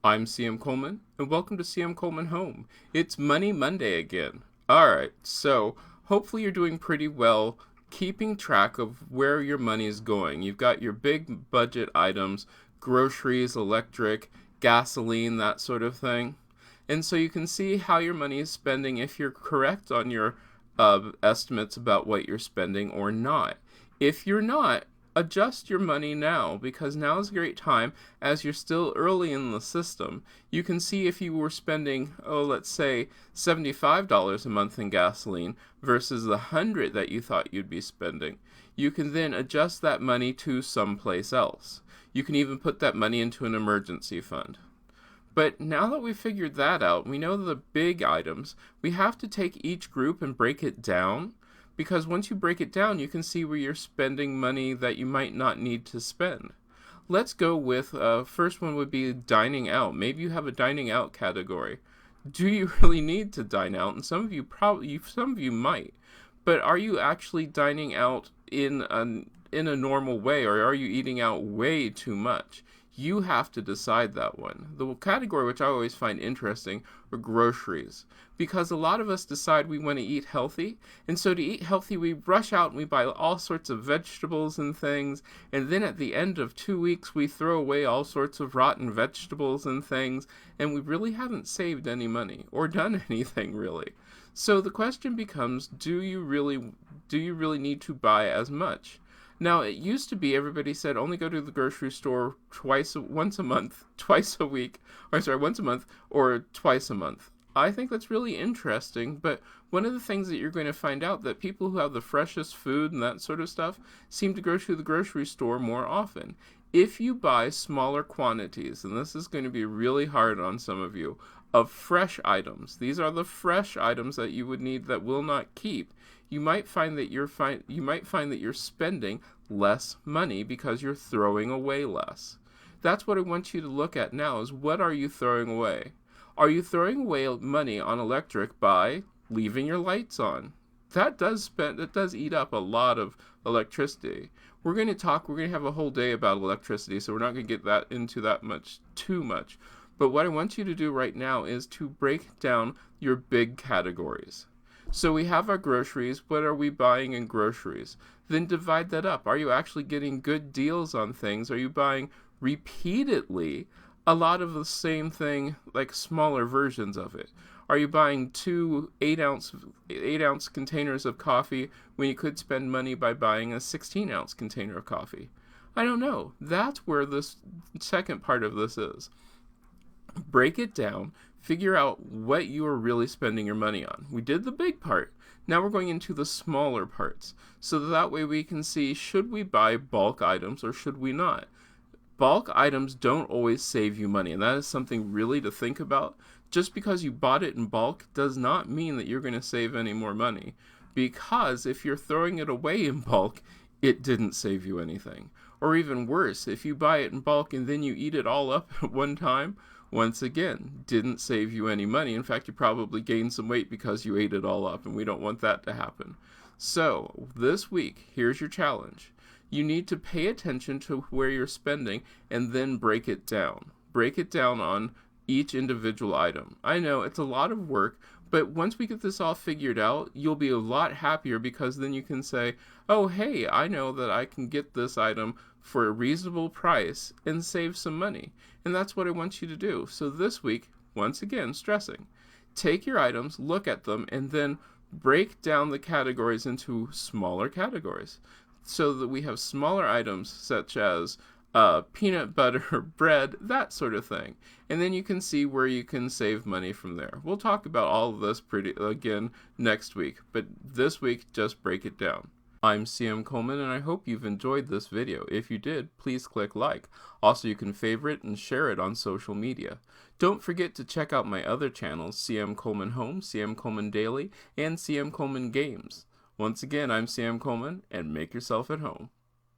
I'm CM Coleman, and welcome to CM Coleman Home. It's Money Monday again. Alright, so hopefully you're doing pretty well keeping track of where your money is going. You've got your big budget items, groceries, electric, gasoline, that sort of thing. And so you can see how your money is spending if you're correct on your estimates about what you're spending or not. If you're not, adjust your money now because now is a great time as you're still early in the system. You can see if you were spending, let's say $75 a month in gasoline versus the 100 that you thought you'd be spending. You can then adjust that money to someplace else. You can even put that money into an emergency fund. But now that we've figured that out, we know the big items. We have to take each group and break it down, because once you break it down, you can see where you're spending money that you might not need to spend. Let's go with first one would be dining out. Maybe you have a dining out category. Do you really need to dine out? And some of you might. But are you actually dining out in a normal way, or are you eating out way too much? You have to decide that one. The category which I always find interesting are groceries, because a lot of us decide we want to eat healthy, and so to eat healthy we rush out and we buy all sorts of vegetables and things, and then at the end of 2 weeks we throw away all sorts of rotten vegetables and things, and we really haven't saved any money or done anything really. So the question becomes, do you really need to buy as much? Now, it used to be everybody said only go to the grocery store once a month, twice a week, once a month or twice a month. I think that's really interesting, but one of the things that you're going to find out that people who have the freshest food and that sort of stuff seem to go to the grocery store more often. If you buy smaller quantities, and this is going to be really hard on some of you, of fresh items, these are the fresh items that you would need that will not keep. You might find that you're spending less money because you're throwing away less. That's what I want you to look at now is what are you throwing away? Are you throwing away money on electric by leaving your lights on? That does eat up a lot of electricity. We're going to have a whole day about electricity, so we're not going to get into that too much. But what I want you to do right now is to break down your big categories. So we have our groceries. What are we buying in groceries? Then divide that up. Are you actually getting good deals on things? Are you buying repeatedly a lot of the same thing, like smaller versions of it? Are you buying two 8-ounce containers of coffee when you could spend money by buying a 16-ounce container of coffee? I don't know. That's where this second part of this is. Break it down, figure out what you are really spending your money on. We did the big part. Now we're going into the smaller parts. So that way we can see, should we buy bulk items or should we not? Bulk items don't always save you money, and that is something really to think about. Just because you bought it in bulk does not mean that you're going to save any more money. Because if you're throwing it away in bulk, it didn't save you anything. Or even worse, if you buy it in bulk and then you eat it all up at one time, once again, didn't save you any money. In fact, you probably gained some weight because you ate it all up, and we don't want that to happen. So, this week, here's your challenge. You need to pay attention to where you're spending and then break it down. Break it down on each individual item. I know it's a lot of work, but once we get this all figured out, you'll be a lot happier because then you can say, oh, hey, I know that I can get this item for a reasonable price and save some money. And that's what I want you to do. So this week, once again, stressing, take your items, look at them, and then break down the categories into smaller categories so that we have smaller items such as peanut butter, bread, that sort of thing. And then you can see where you can save money from there. We'll talk about all of this again next week, but this week, just break it down. I'm CM Coleman, and I hope you've enjoyed this video. If you did, please click like. Also, you can favorite and share it on social media. Don't forget to check out my other channels, CM Coleman Home, CM Coleman Daily, and CM Coleman Games. Once again, I'm CM Coleman, and make yourself at home.